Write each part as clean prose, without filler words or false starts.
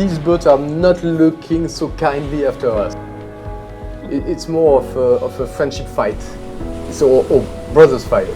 these boats are not looking so kindly after us. It's more of a friendship fight, or brothers fight.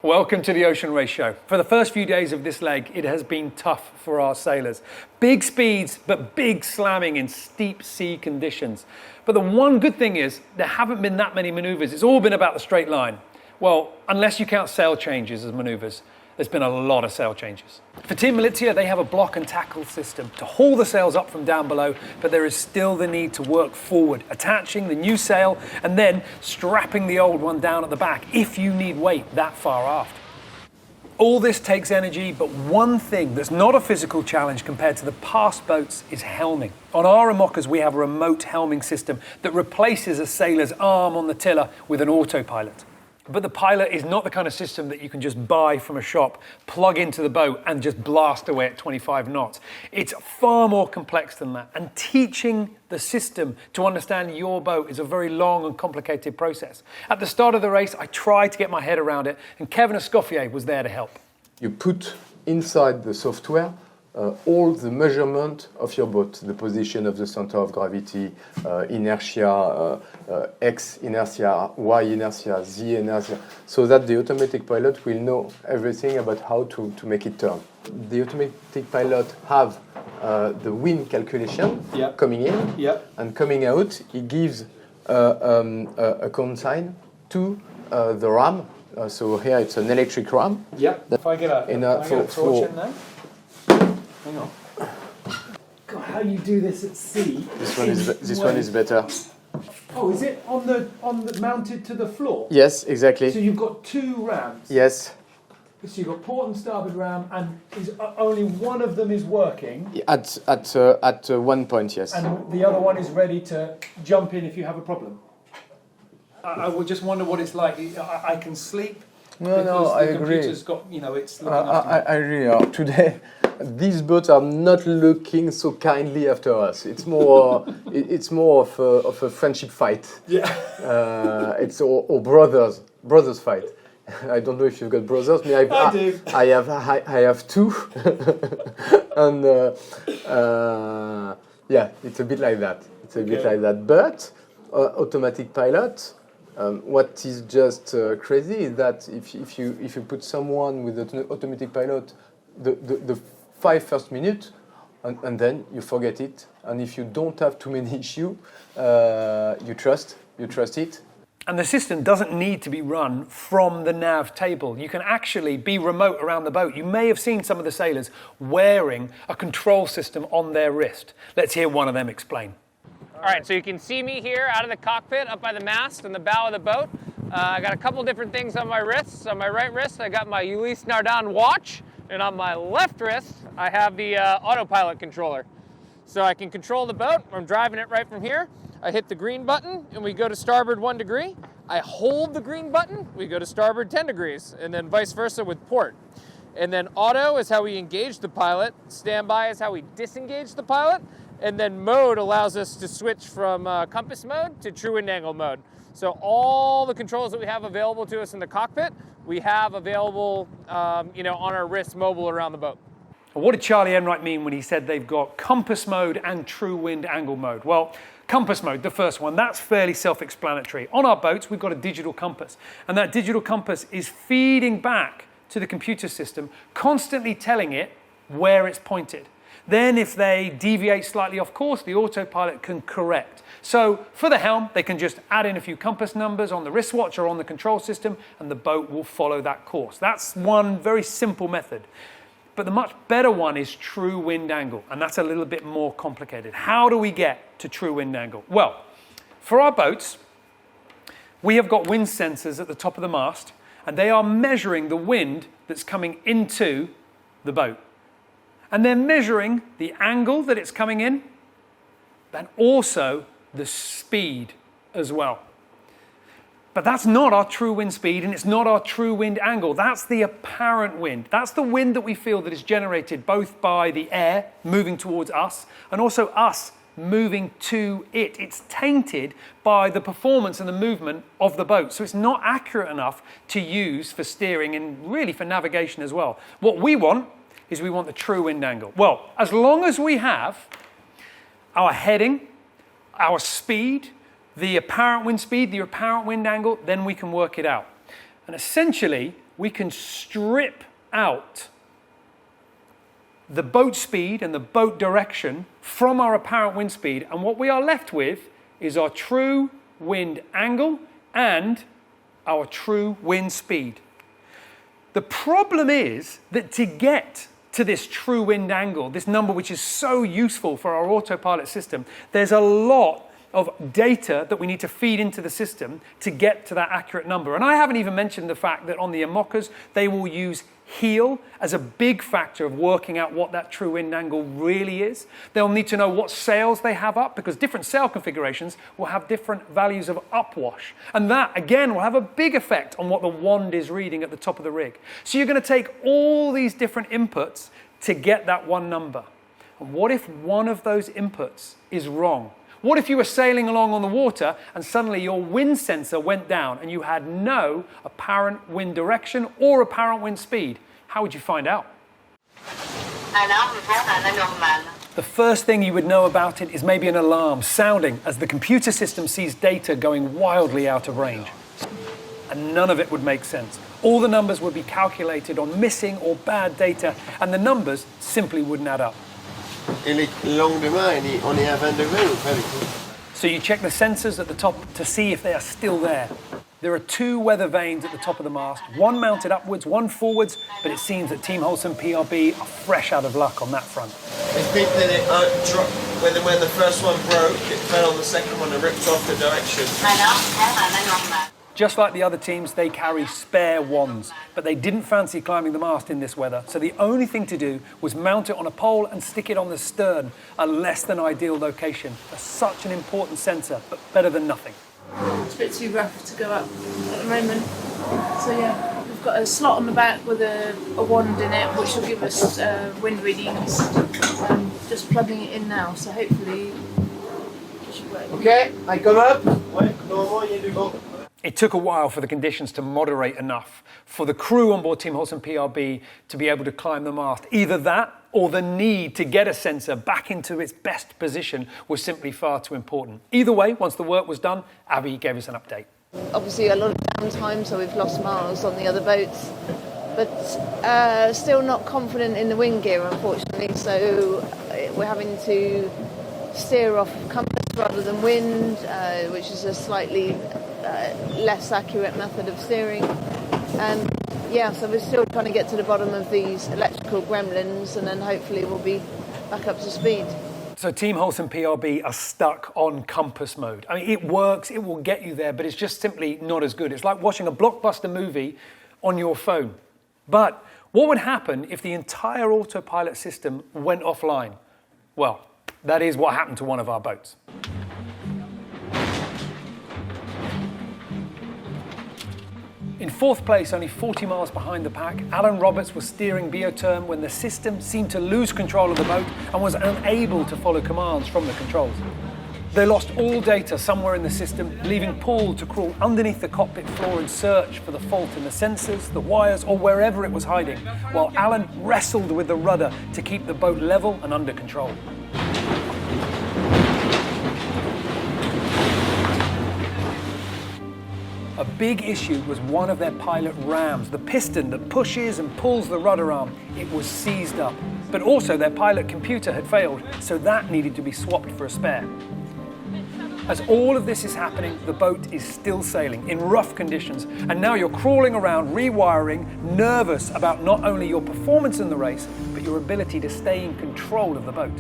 Welcome to the Ocean Race Show. For the first few days of this leg, it has been tough for our sailors. Big speeds, but big slamming in steep sea conditions. But the one good thing is, there haven't been that many maneuvers. It's all been about the straight line. Well, unless you count sail changes as maneuvers, there's been a lot of sail changes. For Team Militia, they have a block and tackle system to haul the sails up from down below, but there is still the need to work forward, attaching the new sail and then strapping the old one down at the back if you need weight that far aft. All this takes energy, but one thing that's not a physical challenge compared to the past boats is helming. On our Imokas, we have a remote helming system that replaces a sailor's arm on the tiller with an autopilot. But the pilot is not the kind of system that you can just buy from a shop, plug into the boat and just blast away at 25 knots. It's far more complex than that. And teaching the system to understand your boat is a very long and complicated process. At the start of the race, I tried to get my head around it, and Kevin Escoffier was there to help. You put inside the software all the measurement of your boat, the position of the center of gravity, inertia, X inertia, Y inertia, Z inertia, so that the automatic pilot will know everything about how to make it turn. The automatic pilot have the wind calculation coming in, and coming out, he gives a consign to the ram. So here it's an electric ram. Yeah. If I get a torch in there. Hang on. God, how you do this at sea? This one is better. Oh, is it on the mounted to the floor? Yes, exactly. So you've got two rams. Yes. So you've got port and starboard ram, and only one of them is working. At one point, yes. And the other one is ready to jump in if you have a problem. I would just wonder what it's like. I can sleep. No, I agree. Computer's got, it's looking after me. I agree. Today, these boats are not looking so kindly after us. It's more, it's more of a friendship fight. Yeah. It's or brothers fight. I don't know if you've got brothers. I do. I have two, and yeah, it's a bit like that. Bit like that. But automatic pilot. What is just crazy is that if you put someone with an automatic pilot, the 5 first minutes, and then you forget it. And if you don't have too many issues, you trust it. And the system doesn't need to be run from the nav table. You can actually be remote around the boat. You may have seen some of the sailors wearing a control system on their wrist. Let's hear one of them explain. All right, so you can see me here out of the cockpit, up by the mast and the bow of the boat. I got a couple different things on my wrists. On my right wrist, I got my Ulysse Nardin watch, and on my left wrist, I have the autopilot controller. So I can control the boat. I'm driving it right from here. I hit the green button, and we go to starboard 1 degree. I hold the green button, we go to starboard 10 degrees, and then vice versa with port. And then auto is how we engage the pilot. Standby is how we disengage the pilot. And then mode allows us to switch from compass mode to true wind angle mode. So all the controls that we have available to us in the cockpit, we have available on our wrists mobile around the boat. What did Charlie Enright mean when he said they've got compass mode and true wind angle mode? Well, compass mode, the first one, that's fairly self-explanatory. On our boats, we've got a digital compass. And that digital compass is feeding back to the computer system, constantly telling it where it's pointed. Then if they deviate slightly off course, the autopilot can correct. So for the helm, they can just add in a few compass numbers on the wristwatch or on the control system, and the boat will follow that course. That's one very simple method. But the much better one is true wind angle, and that's a little bit more complicated. How do we get to true wind angle? Well, for our boats, we have got wind sensors at the top of the mast, and they are measuring the wind that's coming into the boat. And they're measuring the angle that it's coming in, and also the speed as well. But that's not our true wind speed, and it's not our true wind angle. That's the apparent wind. That's the wind that we feel that is generated both by the air moving towards us and also us moving to it. It's tainted by the performance and the movement of the boat. So it's not accurate enough to use for steering and really for navigation as well. What we want is we want the true wind angle. Well, as long as we have our heading, our speed, the apparent wind speed, the apparent wind angle, then we can work it out. And essentially, we can strip out the boat speed and the boat direction from our apparent wind speed, and what we are left with is our true wind angle and our true wind speed. The problem is that to get to this true wind angle, this number which is so useful for our autopilot system, there's a lot of data that we need to feed into the system to get to that accurate number. And I haven't even mentioned the fact that on the IMOCAs, they will use heel as a big factor of working out what that true wind angle really is. They'll need to know what sails they have up, because different sail configurations will have different values of upwash. And that, again, will have a big effect on what the wand is reading at the top of the rig. So you're going to take all these different inputs to get that one number. And what if one of those inputs is wrong? What if you were sailing along on the water and suddenly your wind sensor went down and you had no apparent wind direction or apparent wind speed? How would you find out? The first thing you would know about it is maybe an alarm sounding as the computer system sees data going wildly out of range. And none of it would make sense. All the numbers would be calculated on missing or bad data, and the numbers simply wouldn't add up. So you check the sensors at the top to see if they are still there. There are two weather vanes at the top of the mast, one mounted upwards, one forwards, but it seems that Team Holcim-PRB are fresh out of luck on that front. They think that it dropped, when the first one broke, it fell on the second one and ripped off the direction. Just like the other teams, they carry spare wands, but they didn't fancy climbing the mast in this weather, so the only thing to do was mount it on a pole and stick it on the stern, a less than ideal location for such an important sensor, but better than nothing. It's a bit too rough to go up at the moment, so yeah, we've got a slot on the back with a wand in it, which will give us wind readings. Just plugging it in now, so hopefully it should work. Okay, I come up. It took a while for the conditions to moderate enough for the crew on board Team Holcim-PRB to be able to climb the mast. Either that or the need to get a sensor back into its best position was simply far too important. Either way, once the work was done, Abby gave us an update. Obviously a lot of downtime, so we've lost miles on the other boats, but still not confident in the wind gear, unfortunately, so we're having to steer off compass rather than wind, which is a slightly less accurate method of steering. And yeah, so we're still trying to get to the bottom of these electrical gremlins, and then hopefully we'll be back up to speed. So Team Holcim-PRB are stuck on compass mode. I mean, it works, it will get you there, but it's just simply not as good. It's like watching a blockbuster movie on your phone. But what would happen if the entire autopilot system went offline? Well, that is what happened to one of our boats. In fourth place, only 40 miles behind the pack, Alan Roberts was steering Biotherm when the system seemed to lose control of the boat and was unable to follow commands from the controls. They lost all data somewhere in the system, leaving Paul to crawl underneath the cockpit floor and search for the fault in the sensors, the wires, or wherever it was hiding, while Alan wrestled with the rudder to keep the boat level and under control. A big issue was one of their pilot rams, the piston that pushes and pulls the rudder arm. It was seized up. But also their pilot computer had failed, so that needed to be swapped for a spare. As all of this is happening, the boat is still sailing in rough conditions, and now you're crawling around, rewiring, nervous about not only your performance in the race, but your ability to stay in control of the boat.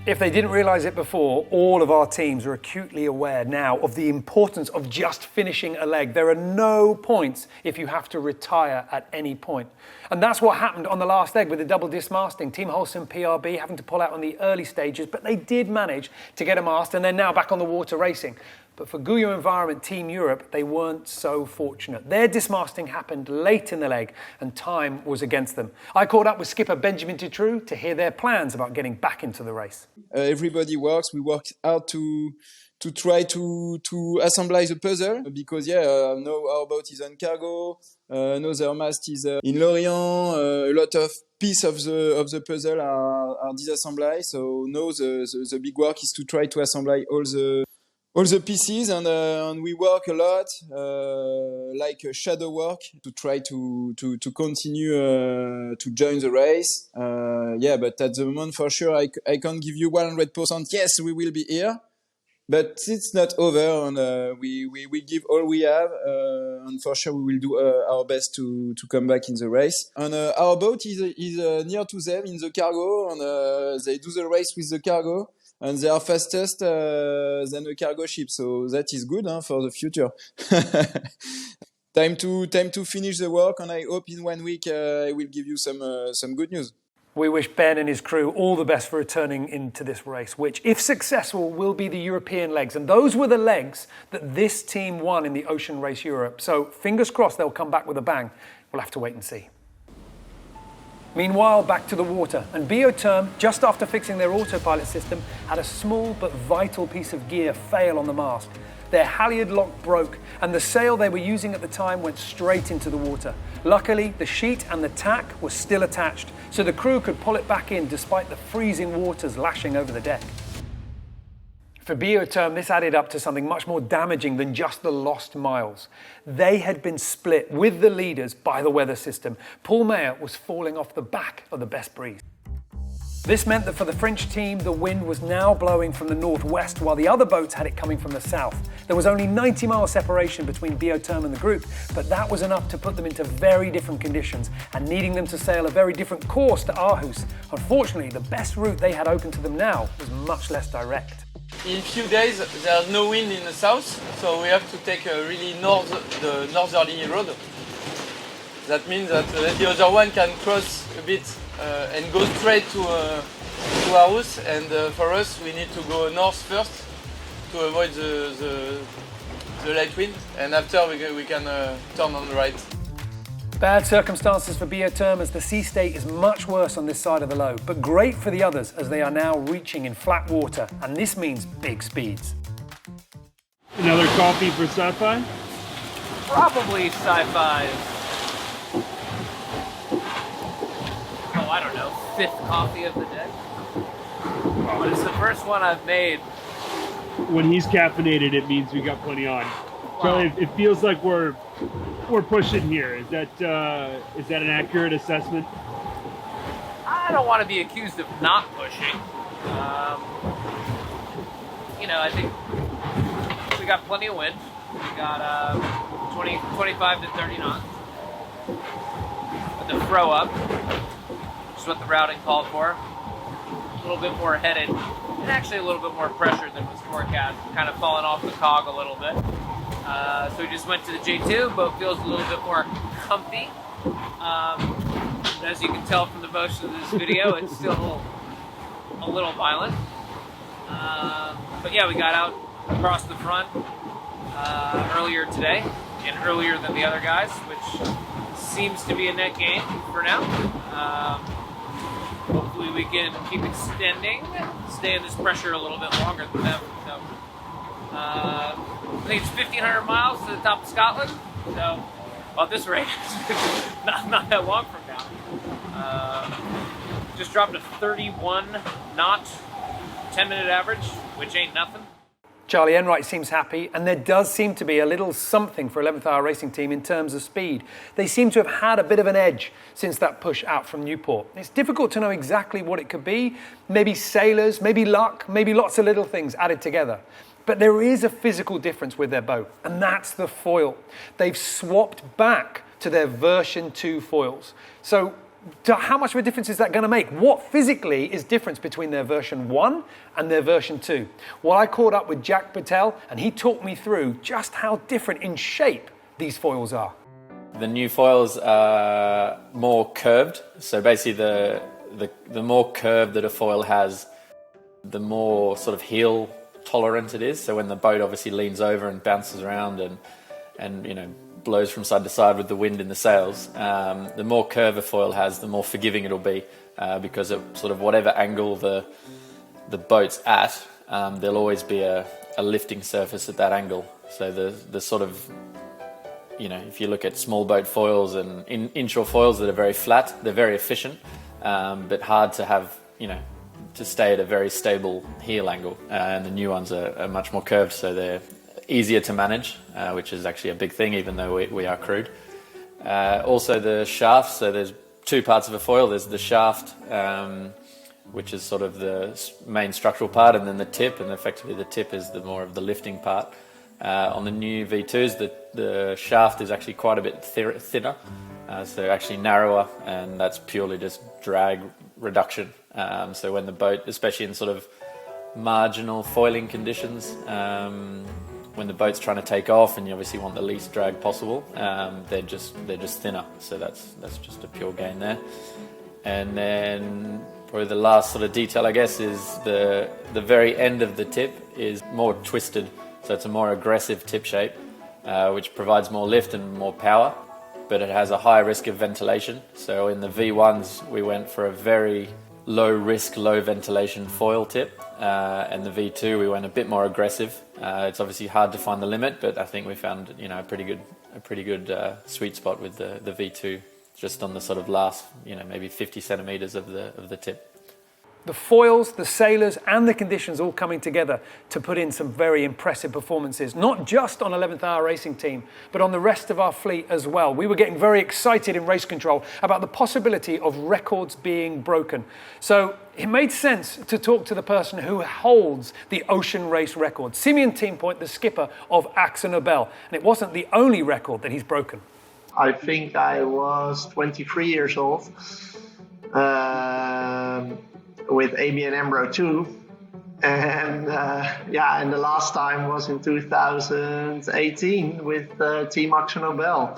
If they didn't realise it before, all of our teams are acutely aware now of the importance of just finishing a leg. There are no points if you have to retire at any point. And that's what happened on the last leg with the double dismasting. Team Holcim-PRB having to pull out on the early stages, but they did manage to get a mast and they're now back on the water racing. But for GUYOT Environment Team Europe, they weren't so fortunate. Their dismasting happened late in the leg and time was against them. I caught up with skipper Benjamin Titrou to hear their plans about getting back into the race. Everybody works. We worked out to try to assemble the puzzle because now our boat is on cargo. Another mast is in Lorient. A lot of pieces of the puzzle are disassembled. So now the big work is to try to assemble all the pieces, and we work a lot, like shadow work, to try to continue to join the race. But at the moment, for sure, I can't give you 100%. Yes, we will be here, but it's not over, and we give all we have, and for sure we will do our best to come back in the race. And our boat is near to them in the cargo, and they do the race with the cargo. And they are fastest than a cargo ship, so that is good for the future. Time to finish the work, and I hope in 1 week I will give you some good news. We wish Ben and his crew all the best for returning into this race, which, if successful, will be the European legs. And those were the legs that this team won in the Ocean Race Europe. So fingers crossed they'll come back with a bang. We'll have to wait and see. Meanwhile, back to the water, and Biotherm, just after fixing their autopilot system, had a small but vital piece of gear fail on the mast. Their halyard lock broke, and the sail they were using at the time went straight into the water. Luckily, the sheet and the tack were still attached, so the crew could pull it back in despite the freezing waters lashing over the deck. For Biotherm, this added up to something much more damaging than just the lost miles. They had been split with the leaders by the weather system. Paul Meyer was falling off the back of the best breeze. This meant that for the French team, the wind was now blowing from the northwest, while the other boats had it coming from the south. There was only 90-mile separation between Biotherm and the group, but that was enough to put them into very different conditions and needing them to sail a very different course to Aarhus. Unfortunately, the best route they had open to them now was much less direct. In a few days, there's no wind in the south, so we have to take a really the northerly road. That means that the other one can cross a bit and go straight to Aarhus, and for us we need to go north first to avoid the light wind, and after we can turn on the right. Bad circumstances for Biotherm as the sea state is much worse on this side of the low, but great for the others as they are now reaching in flat water, and this means big speeds. Another coffee for sci-fi? Probably sci-fi. Oh, I don't know, 5th coffee of the day. But it's the first one I've made. When he's caffeinated, it means we got plenty on. Charlie, it feels like we're pushing here. Is that an accurate assessment? I don't want to be accused of not pushing. I think we got plenty of wind. We got 25 to 30 knots. With the throw up, which is what the routing called for. A little bit more headed, and actually a little bit more pressure than was forecast. Kind of falling off the cog a little bit. So we just went to the J2. Boat feels a little bit more comfy. As you can tell from the motion of this video, it's still a little violent. But yeah, we got out across the front earlier today, and earlier than the other guys, which seems to be a net gain for now. Hopefully we can keep extending, stay in this pressure a little bit longer than them. So, I think it's 1,500 miles to the top of Scotland. So, well, this rate is not that long from now. Just dropped a 31 knot, 10-minute average, which ain't nothing. Charlie Enright seems happy, and there does seem to be a little something for 11th Hour Racing Team in terms of speed. They seem to have had a bit of an edge since that push out from Newport. It's difficult to know exactly what it could be. Maybe sailors, maybe luck, maybe lots of little things added together. But there is a physical difference with their boat, and that's the foil. They've swapped back to their version 2 foils. So how much of a difference is that going to make? What physically is difference between their version 1 and their version 2? Well, I caught up with Jack Patel, and he talked me through just how different in shape these foils are. The new foils are more curved. So basically the more curve that a foil has, the more sort of heel tolerant it is. So when the boat obviously leans over and bounces around and you know, blows from side to side with the wind in the sails, the more curve a foil has, the more forgiving it'll be, because of sort of whatever angle the boat's at, there'll always be a lifting surface at that angle. So the sort of, you know, if you look at small boat foils and inshore foils that are very flat, they're very efficient, but hard to have, you know, to stay at a very stable heel angle. And the new ones are much more curved, so they're easier to manage, which is actually a big thing, even though we are crude. Also the shaft, so there's two parts of a foil. There's the shaft, which is sort of the main structural part, and then the tip, and effectively the tip is the more of the lifting part. On the new V2s, the shaft is actually quite a bit thinner, so actually narrower, and that's purely just drag reduction. So when the boat, especially in sort of marginal foiling conditions, when the boat's trying to take off and you obviously want the least drag possible, they're just thinner. So that's just a pure gain there. And then probably the last sort of detail, I guess, is the very end of the tip is more twisted. So it's a more aggressive tip shape, which provides more lift and more power, but it has a higher risk of ventilation. So in the V1s, we went for a very low risk, low ventilation foil tip, and the V2 we went a bit more aggressive. It's obviously hard to find the limit, but I think we found, you know, a pretty good sweet spot with the V2, just on the sort of last, you know, maybe 50 centimeters of the tip. The foils, the sailors, and the conditions all coming together to put in some very impressive performances, not just on 11th Hour Racing Team, but on the rest of our fleet as well. We were getting very excited in race control about the possibility of records being broken. So it made sense to talk to the person who holds the ocean race record, Simeon Team Point, the skipper of Axel Nobel. And it wasn't the only record that he's broken. I think I was 23 years old. With ABN AMRO 2, and and the last time was in 2018 with Team Axel Nobel,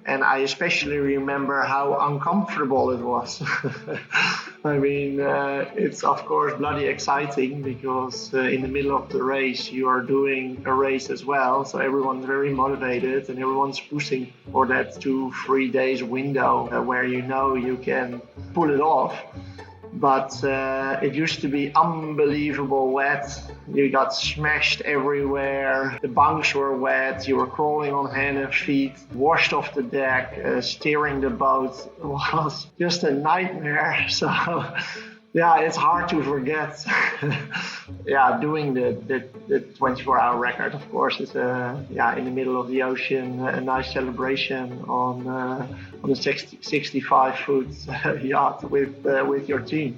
and I especially remember how uncomfortable it was. I mean, it's of course bloody exciting because in the middle of the race you are doing a race as well, so everyone's very motivated and everyone's pushing for that 2-3 days window where you know you can pull it off. But it used to be unbelievable wet. You got smashed everywhere. The bunks were wet. You were crawling on hands and feet, washed off the deck. Steering the boat was just a nightmare. So, yeah, it's hard to forget. Doing the 24-hour record, of course, is in the middle of the ocean, a nice celebration on a 65-foot yacht with your team.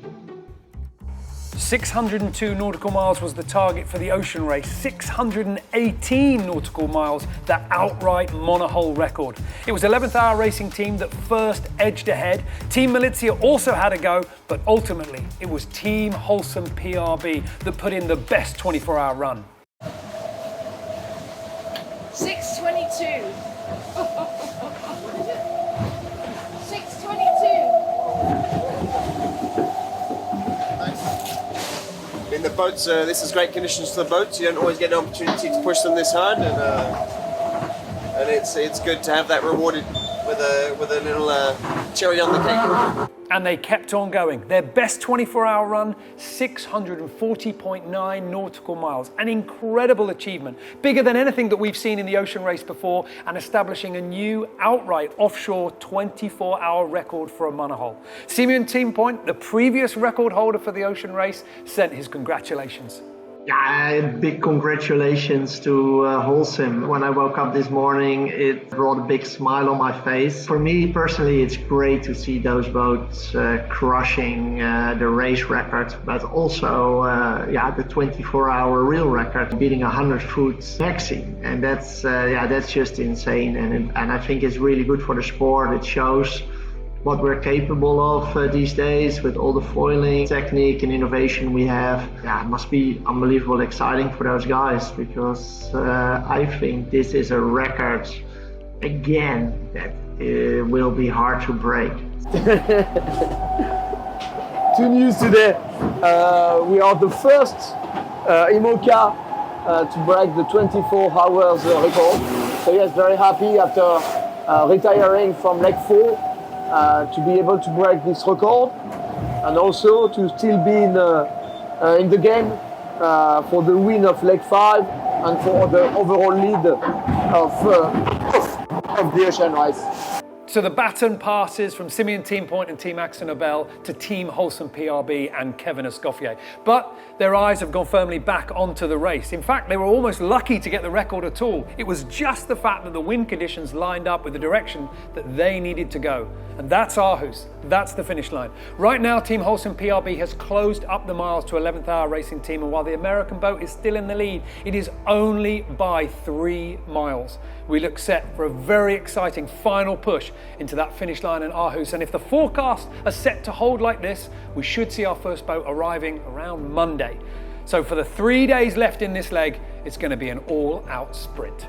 602 nautical miles was the target for the ocean race. 618 nautical miles, the outright monohull record. It was 11th Hour Racing Team that first edged ahead. Team Milizia also had a go, but ultimately it was Team Holcim-PRB that put in the best 24-hour run. 6:22. In the boats, this is great conditions for the boats. You don't always get an opportunity to push them this hard, and it's good to have that rewarded with a little cherry on the cake. And they kept on going. Their best 24-hour run, 640.9 nautical miles. An incredible achievement, bigger than anything that we've seen in the ocean race before, and establishing a new outright offshore 24-hour record for a monohull. Simeon Team Point, the previous record holder for the ocean race, sent his congratulations. Yeah, big congratulations to Holcim. When I woke up this morning, it brought a big smile on my face. For me personally, it's great to see those boats crushing the race record, but also the 24-hour real record, beating 100-foot maxi, and that's just insane. And I think it's really good for the sport. It shows what we're capable of these days with all the foiling technique and innovation we have. Yeah, it must be unbelievably exciting for those guys, because I think this is a record again that will be hard to break. Two news today. We are the first IMOCA to break the 24 hours record. So yes, very happy after retiring from Leg 4. To be able to break this record, and also to still be in the game for the win of Leg 5 and for the overall lead of the ocean race. So the baton passes from Simeon Team Point and Team Axel Nobel to Team Holcim-PRB and Kevin Escoffier. But their eyes have gone firmly back onto the race. In fact, they were almost lucky to get the record at all. It was just the fact that the wind conditions lined up with the direction that they needed to go. And that's Aarhus. That's the finish line. Right now, Team Holcim-PRB has closed up the miles to 11th Hour Racing Team, and while the American boat is still in the lead, it is only by 3 miles. We look set for a very exciting final push into that finish line in Aarhus, and if the forecasts are set to hold like this, we should see our first boat arriving around Monday. So for the 3 days left in this leg, it's going to be an all-out sprint.